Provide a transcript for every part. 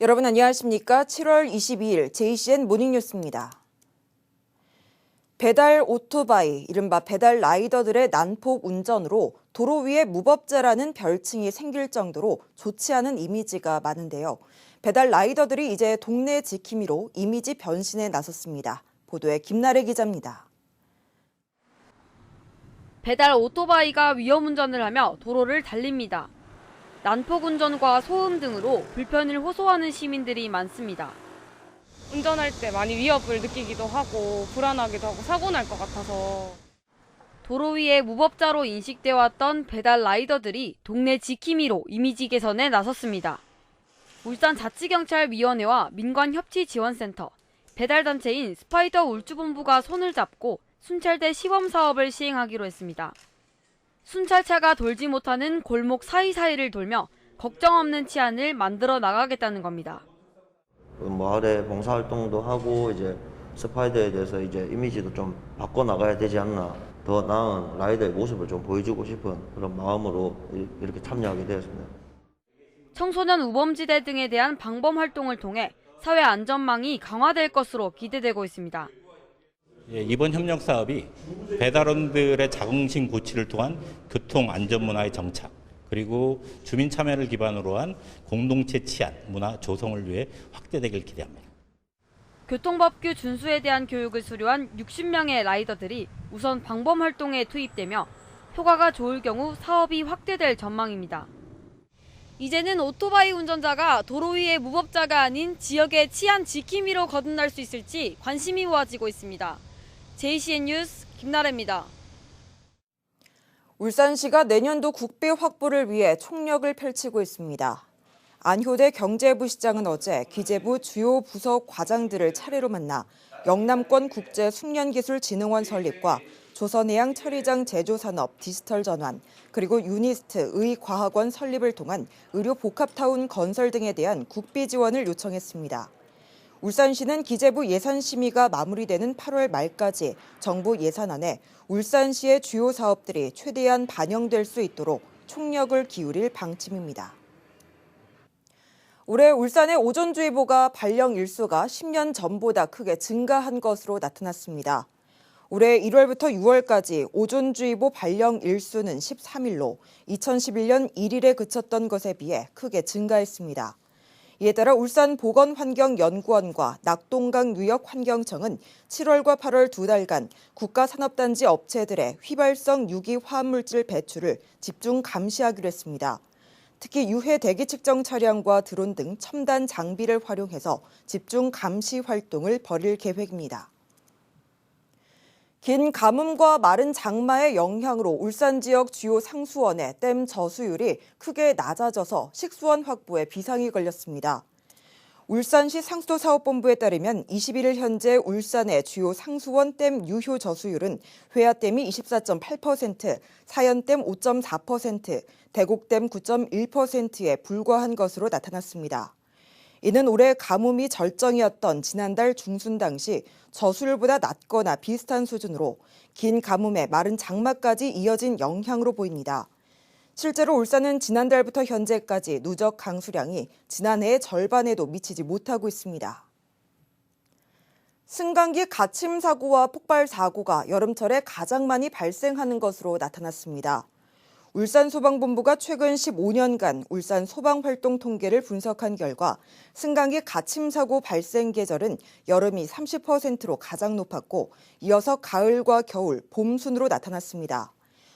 여러분 안녕하십니까? 7월 22일 JCN 모닝뉴스입니다. 배달 오토바이, 이른바 배달 라이더들의 난폭 운전으로 도로 위에 무법자라는 별칭이 생길 정도로 좋지 않은 이미지가 많은데요. 배달 라이더들이 이제 동네 지킴이로 이미지 변신에 나섰습니다. 보도에 김나래 기자입니다. 배달 오토바이가 위험운전을 하며 도로를 달립니다. 난폭 운전과 소음 등으로 불편을 호소하는 시민들이 많습니다. 운전할 때 많이 위협을 느끼기도 하고 불안하기도 하고 사고 날 것 같아서. 도로 위에 무법자로 인식돼 왔던 배달 라이더들이 동네 지킴이로 이미지 개선에 나섰습니다. 울산자치경찰위원회와 민관협치지원센터, 배달단체인 스파이더 울주본부가 손을 잡고 순찰대 시범 사업을 시행하기로 했습니다. 순찰차가 돌지 못하는 골목 사이사이를 돌며 걱정 없는 치안을 만들어 나가겠다는 겁니다. 마을에 봉사활동도 하고 이제 스파이더에 대해서 이제 이미지도 좀 바꿔 나가야 되지 않나, 더 나은 라이더의 모습을 좀 보여주고 싶은 그런 마음으로 이렇게 참여하게 되었습니다. 청소년 우범지대 등에 대한 방범 활동을 통해 사회 안전망이 강화될 것으로 기대되고 있습니다. 이번 협력 사업이 배달원들의 자긍심 고취를 통한 교통 안전 문화의 정착, 그리고 주민 참여를 기반으로 한 공동체 치안 문화 조성을 위해 확대되길 기대합니다. 교통법규 준수에 대한 교육을 수료한 60명의 라이더들이 우선 방범 활동에 투입되며 효과가 좋을 경우 사업이 확대될 전망입니다. 이제는 오토바이 운전자가 도로 위의 무법자가 아닌 지역의 치안 지킴이로 거듭날 수 있을지 관심이 모아지고 있습니다. JCN 뉴스 김나래입니다. 울산시가 내년도 국비 확보를 위해 총력을 펼치고 있습니다. 안효대 경제부시장은 어제 기재부 주요 부서 과장들을 차례로 만나 영남권 국제숙련기술진흥원 설립과 조선해양 처리장 제조산업 디지털 전환, 그리고 유니스트 의과학원 설립을 통한 의료 복합타운 건설 등에 대한 국비 지원을 요청했습니다. 울산시는 기재부 예산 심의가 마무리되는 8월 말까지 정부 예산안에 울산시의 주요 사업들이 최대한 반영될 수 있도록 총력을 기울일 방침입니다. 올해 울산의 오존주의보가 발령 일수가 10년 전보다 크게 증가한 것으로 나타났습니다. 올해 1월부터 6월까지 오존주의보 발령 일수는 13일로 2011년 1일에 그쳤던 것에 비해 크게 증가했습니다. 이에 따라 울산보건환경연구원과 낙동강유역환경청은 7월과 8월 두 달간 국가산업단지 업체들의 휘발성 유기 화합물질 배출을 집중 감시하기로 했습니다. 특히 유해 대기 측정 차량과 드론 등 첨단 장비를 활용해서 집중 감시 활동을 벌일 계획입니다. 긴 가뭄과 마른 장마의 영향으로 울산 지역 주요 상수원의 댐 저수율이 크게 낮아져서 식수원 확보에 비상이 걸렸습니다. 울산시 상수도사업본부에 따르면 21일 현재 울산의 주요 상수원 댐 유효 저수율은 회화댐이 24.8%, 사연댐 5.4%, 대곡댐 9.1%에 불과한 것으로 나타났습니다. 이는 올해 가뭄이 절정이었던 지난달 중순 당시 저수율보다 낮거나 비슷한 수준으로 긴 가뭄에 마른 장마까지 이어진 영향으로 보입니다. 실제로 울산은 지난달부터 현재까지 누적 강수량이 지난해의 절반에도 미치지 못하고 있습니다. 승강기 갇힘 사고와 폭발 사고가 여름철에 가장 많이 발생하는 것으로 나타났습니다. 울산소방본부가 최근 15년간 울산 소방활동 통계를 분석한 결과 승강기 갇힘 사고 발생 계절은 여름이 30%로 가장 높았고 이어서 가을과 겨울, 봄 순으로 나타났습니다.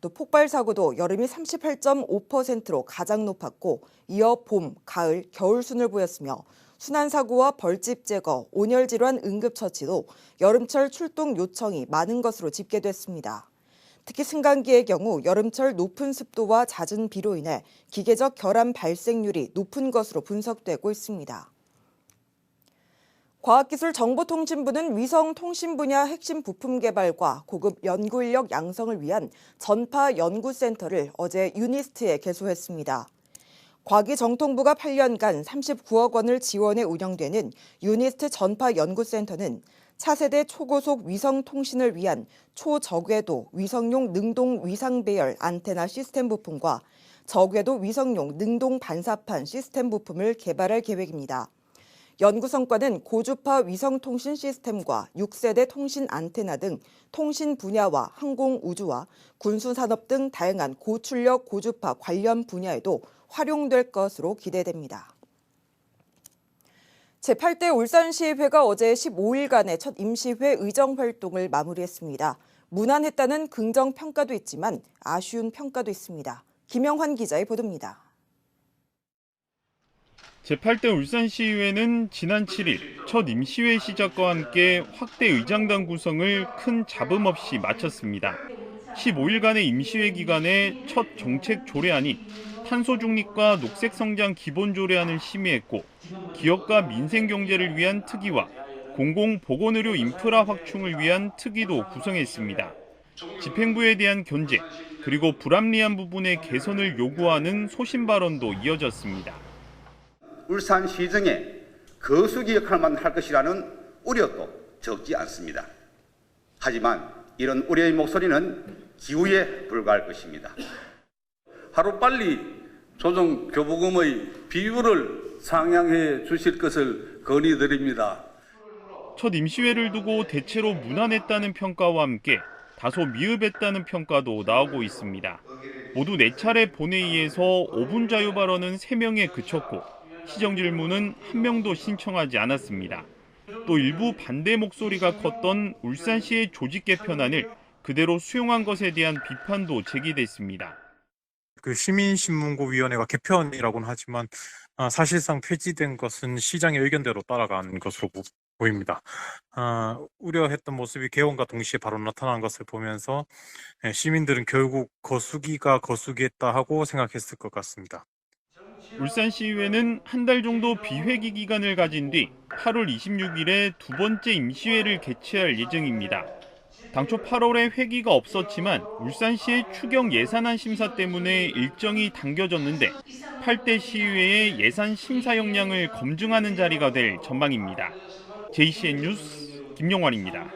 또 폭발 사고도 여름이 38.5%로 가장 높았고 이어 봄, 가을, 겨울 순을 보였으며 순환사고와 벌집 제거, 온열질환 응급처치도 여름철 출동 요청이 많은 것으로 집계됐습니다. 특히 승강기의 경우 여름철 높은 습도와 잦은 비로 인해 기계적 결함 발생률이 높은 것으로 분석되고 있습니다. 과학기술정보통신부는 위성통신 분야 핵심 부품 개발과 고급 연구인력 양성을 위한 전파연구센터를 어제 유니스트에 개소했습니다. 과기정통부가 8년간 39억 원을 지원해 운영되는 유니스트 전파연구센터는 차세대 초고속 위성통신을 위한 초저궤도 위성용 능동 위상배열 안테나 시스템 부품과 저궤도 위성용 능동 반사판 시스템 부품을 개발할 계획입니다. 연구 성과는 고주파 위성통신 시스템과 6세대 통신 안테나 등 통신 분야와 항공 우주와 군수산업 등 다양한 고출력 고주파 관련 분야에도 활용될 것으로 기대됩니다. 제8대 울산시의회가 어제 15일간의 첫 임시회 의정 활동을 마무리했습니다. 무난했다는 긍정 평가도 있지만 아쉬운 평가도 있습니다. 김영환 기자의 보도입니다. 제8대 울산시의회는 지난 7일 첫 임시회 시작과 함께 확대 의장단 구성을 큰 잡음 없이 마쳤습니다. 15일간의 임시회 기간에 첫 정책 조례안이 탄소 중립과 녹색 성장 기본 조례안을 심의했고 기업과 민생 경제를 위한 특위와 공공 보건의료 인프라 확충을 위한 특위도 구성했습니다. 집행부에 대한 견제 그리고 불합리한 부분의 개선을 요구하는 소신 발언도 이어졌습니다. 울산시정에 거수기 역할만 할 것이라는 우려도 적지 않습니다. 하지만 이런 우려의 목소리는 기우에 불과할 것입니다. 하루빨리 조정교부금의 비율을 상향해 주실 것을 건의드립니다. 첫 임시회를 두고 대체로 무난했다는 평가와 함께 다소 미흡했다는 평가도 나오고 있습니다. 모두 4차례 본회의에서 5분 자유 발언은 3명에 그쳤고 시정 질문은 1명도 신청하지 않았습니다. 또 일부 반대 목소리가 컸던 울산시의 조직 개편안을 그대로 수용한 것에 대한 비판도 제기됐습니다. 시민신문고위원회가 개편이라고는 하지만 사실상 폐지된 것은 시장의 의견대로 따라간 것으로 보입니다. 우려했던 모습이 개원과 동시에 바로 나타난 것을 보면서 시민들은 결국 거수기가 거수기했다 하고 생각했을 것 같습니다. 울산시의회는 한 달 정도 비회기 기간을 가진 뒤 8월 26일에 두 번째 임시회를 개최할 예정입니다. 당초 8월에 회기가 없었지만 울산시의 추경 예산안 심사 때문에 일정이 당겨졌는데 8대 시의회의 예산 심사 역량을 검증하는 자리가 될 전망입니다. JCN 뉴스 김용환입니다.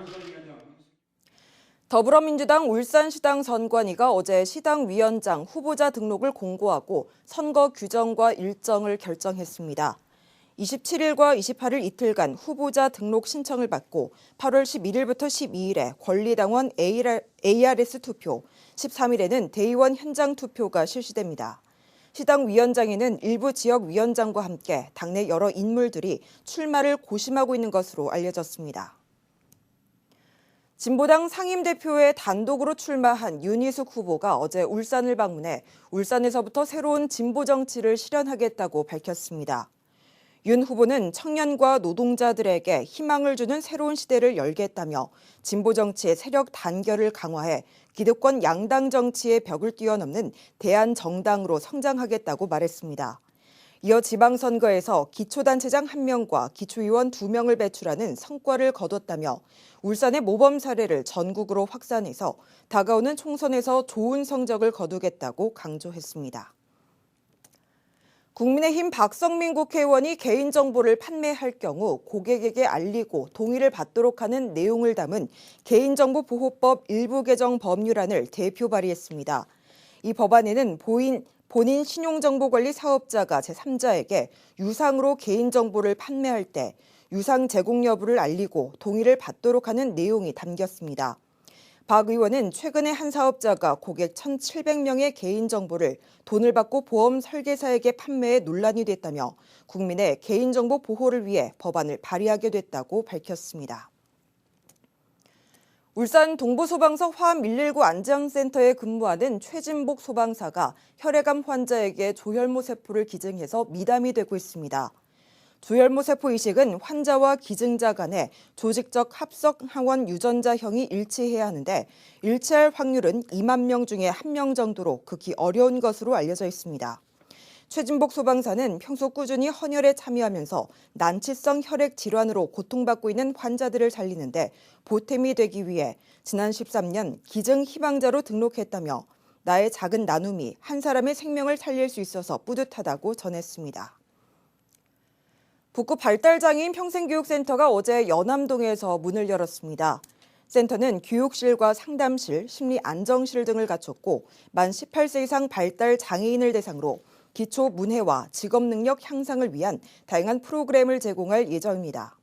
더불어민주당 울산시당 선관위가 어제 시당 위원장 후보자 등록을 공고하고 선거 규정과 일정을 결정했습니다. 27일과 28일 이틀간 후보자 등록 신청을 받고 8월 11일부터 12일에 권리당원 ARS 투표, 13일에는 대의원 현장 투표가 실시됩니다. 시당 위원장에는 일부 지역 위원장과 함께 당내 여러 인물들이 출마를 고심하고 있는 것으로 알려졌습니다. 진보당 상임대표에 단독으로 출마한 윤희숙 후보가 어제 울산을 방문해 울산에서부터 새로운 진보 정치를 실현하겠다고 밝혔습니다. 윤 후보는 청년과 노동자들에게 희망을 주는 새로운 시대를 열겠다며 진보 정치의 세력 단결을 강화해 기득권 양당 정치의 벽을 뛰어넘는 대안정당으로 성장하겠다고 말했습니다. 이어 지방선거에서 기초단체장 1명과 기초의원 2명을 배출하는 성과를 거뒀다며 울산의 모범 사례를 전국으로 확산해서 다가오는 총선에서 좋은 성적을 거두겠다고 강조했습니다. 국민의힘 박성민 국회의원이 개인정보를 판매할 경우 고객에게 알리고 동의를 받도록 하는 내용을 담은 개인정보보호법 일부 개정 법률안을 대표 발의했습니다. 이 법안에는 본인 신용정보관리 사업자가 제3자에게 유상으로 개인정보를 판매할 때 유상 제공 여부를 알리고 동의를 받도록 하는 내용이 담겼습니다. 박 의원은 최근에 한 사업자가 고객 1,700명의 개인정보를 돈을 받고 보험 설계사에게 판매해 논란이 됐다며 국민의 개인정보 보호를 위해 법안을 발의하게 됐다고 밝혔습니다. 울산 동부소방서 화암119 안전센터에 근무하는 최진복 소방사가 혈액암 환자에게 조혈모 세포를 기증해서 미담이 되고 있습니다. 조혈모 세포 이식은 환자와 기증자 간의 조직적 합석 항원 유전자형이 일치해야 하는데 일치할 확률은 2만 명 중에 1명 정도로 극히 어려운 것으로 알려져 있습니다. 최진복 소방사는 평소 꾸준히 헌혈에 참여하면서 난치성 혈액 질환으로 고통받고 있는 환자들을 살리는데 보탬이 되기 위해 지난 13년 기증 희망자로 등록했다며 나의 작은 나눔이 한 사람의 생명을 살릴 수 있어서 뿌듯하다고 전했습니다. 북구 발달장애인 평생교육센터가 어제 연암동에서 문을 열었습니다. 센터는 교육실과 상담실, 심리안정실 등을 갖췄고 만 18세 이상 발달장애인을 대상으로 기초 문해와 직업 능력 향상을 위한 다양한 프로그램을 제공할 예정입니다.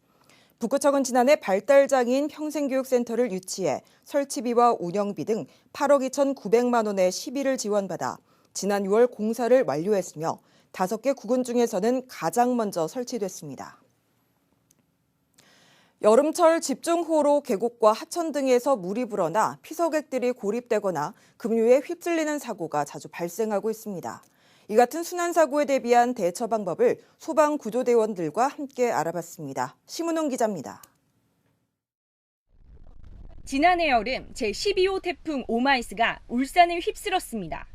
북구청은 지난해 발달장애인 평생교육센터를 유치해 설치비와 운영비 등 8억 2,900만 원의 시비를 지원받아 지난 6월 공사를 완료했으며 5개 구군 중에서는 가장 먼저 설치됐습니다. 여름철 집중호우로 계곡과 하천 등에서 물이 불어나 피서객들이 고립되거나 급류에 휩쓸리는 사고가 자주 발생하고 있습니다. 이 같은 순환사고에 대비한 대처 방법을 소방구조대원들과 함께 알아봤습니다. 심은웅 기자입니다. 지난해 여름 제12호 태풍 오마이스가 울산을 휩쓸었습니다.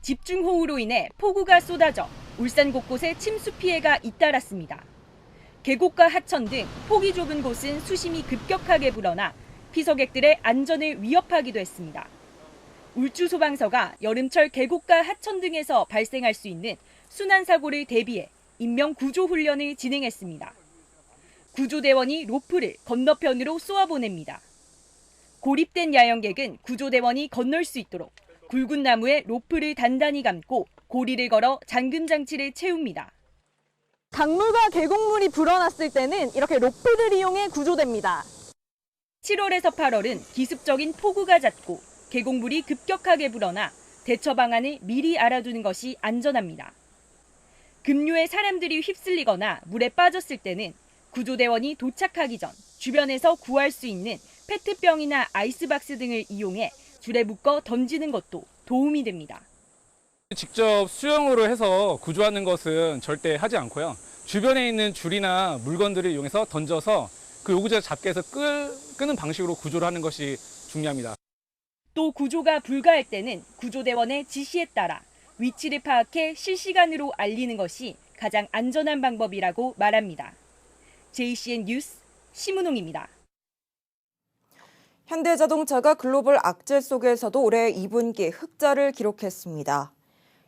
집중호우로 인해 폭우가 쏟아져 울산 곳곳에 침수 피해가 잇따랐습니다. 계곡과 하천 등 폭이 좁은 곳은 수심이 급격하게 불어나 피서객들의 안전을 위협하기도 했습니다. 울주소방서가 여름철 계곡과 하천 등에서 발생할 수 있는 순환사고를 대비해 인명구조훈련을 진행했습니다. 구조대원이 로프를 건너편으로 쏘아보냅니다. 고립된 야영객은 구조대원이 건널 수 있도록 굵은 나무에 로프를 단단히 감고 고리를 걸어 잠금 장치를 채웁니다. 강물과 계곡물이 불어났을 때는 이렇게 로프를 이용해 구조됩니다. 7월에서 8월은 기습적인 폭우가 잦고 계곡물이 급격하게 불어나 대처 방안을 미리 알아두는 것이 안전합니다. 급류에 사람들이 휩쓸리거나 물에 빠졌을 때는 구조대원이 도착하기 전 주변에서 구할 수 있는 페트병이나 아이스박스 등을 이용해 줄에 묶어 던지는 것도 도움이 됩니다. 직접 수영으로 해서 구조하는 것은 절대 하지 않고요. 주변에 있는 줄이나 물건들을 이용해서 던져서 그 요구자 잡게 해서 끄는 방식으로 구조를 하는 것이 중요합니다. 또 구조가 불가할 때는 구조대원의 지시에 따라 위치를 파악해 실시간으로 알리는 것이 가장 안전한 방법이라고 말합니다. JCN 뉴스 심은홍입니다. 현대자동차가 글로벌 악재 속에서도 올해 2분기 흑자를 기록했습니다.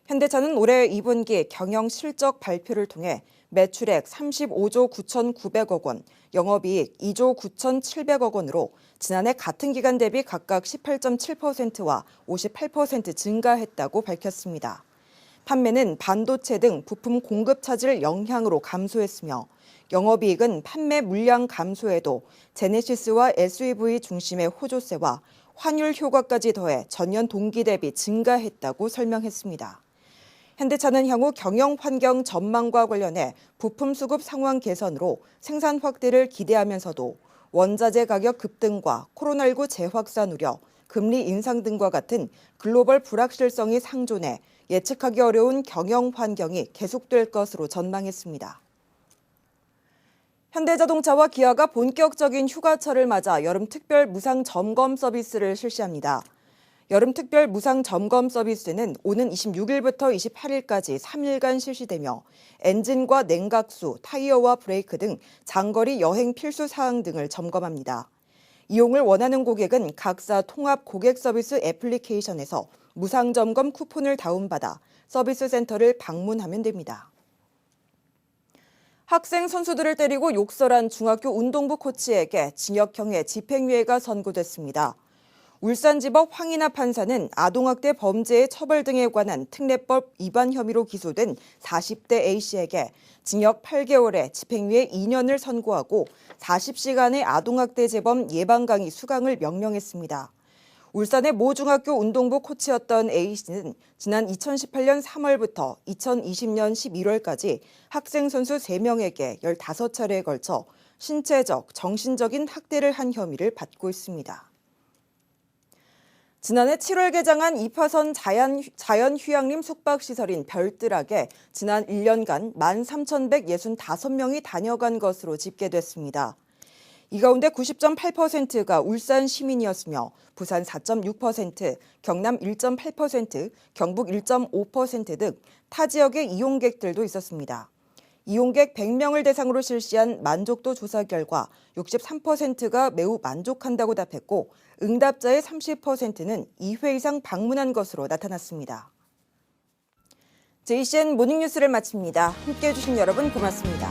현대차는 올해 2분기 경영 실적 발표를 통해 매출액 35조 9,900억 원, 영업이익 2조 9,700억 원으로 지난해 같은 기간 대비 각각 18.7%와 58% 증가했다고 밝혔습니다. 판매는 반도체 등 부품 공급 차질 영향으로 감소했으며 영업이익은 판매 물량 감소에도 제네시스와 SUV 중심의 호조세와 환율 효과까지 더해 전년 동기 대비 증가했다고 설명했습니다. 현대차는 향후 경영 환경 전망과 관련해 부품 수급 상황 개선으로 생산 확대를 기대하면서도 원자재 가격 급등과 코로나19 재확산 우려, 금리 인상 등과 같은 글로벌 불확실성이 상존해 예측하기 어려운 경영 환경이 계속될 것으로 전망했습니다. 현대자동차와 기아가 본격적인 휴가철을 맞아 여름 특별 무상 점검 서비스를 실시합니다. 여름 특별 무상 점검 서비스는 오는 26일부터 28일까지 3일간 실시되며 엔진과 냉각수, 타이어와 브레이크 등 장거리 여행 필수 사항 등을 점검합니다. 이용을 원하는 고객은 각사 통합 고객 서비스 애플리케이션에서 무상 점검 쿠폰을 다운받아 서비스 센터를 방문하면 됩니다. 학생 선수들을 때리고 욕설한 중학교 운동부 코치에게 징역형의 집행유예가 선고됐습니다. 울산지법 황인하 판사는 아동학대 범죄의 처벌 등에 관한 특례법 위반 혐의로 기소된 40대 A씨에게 징역 8개월에 집행유예 2년을 선고하고 40시간의 아동학대 재범 예방 강의 수강을 명령했습니다. 울산의 모 중학교 운동부 코치였던 A씨는 지난 2018년 3월부터 2020년 11월까지 학생 선수 3명에게 15차례에 걸쳐 신체적, 정신적인 학대를 한 혐의를 받고 있습니다. 지난해 7월 개장한 2파선 자연휴양림 숙박시설인 별뜰학에 지난 1년간 13,165명이 다녀간 것으로 집계됐습니다. 이 가운데 90.8%가 울산 시민이었으며 부산 4.6%, 경남 1.8%, 경북 1.5% 등 타 지역의 이용객들도 있었습니다. 이용객 100명을 대상으로 실시한 만족도 조사 결과 63%가 매우 만족한다고 답했고 응답자의 30%는 2회 이상 방문한 것으로 나타났습니다. JCN 모닝뉴스를 마칩니다. 함께해 주신 여러분 고맙습니다.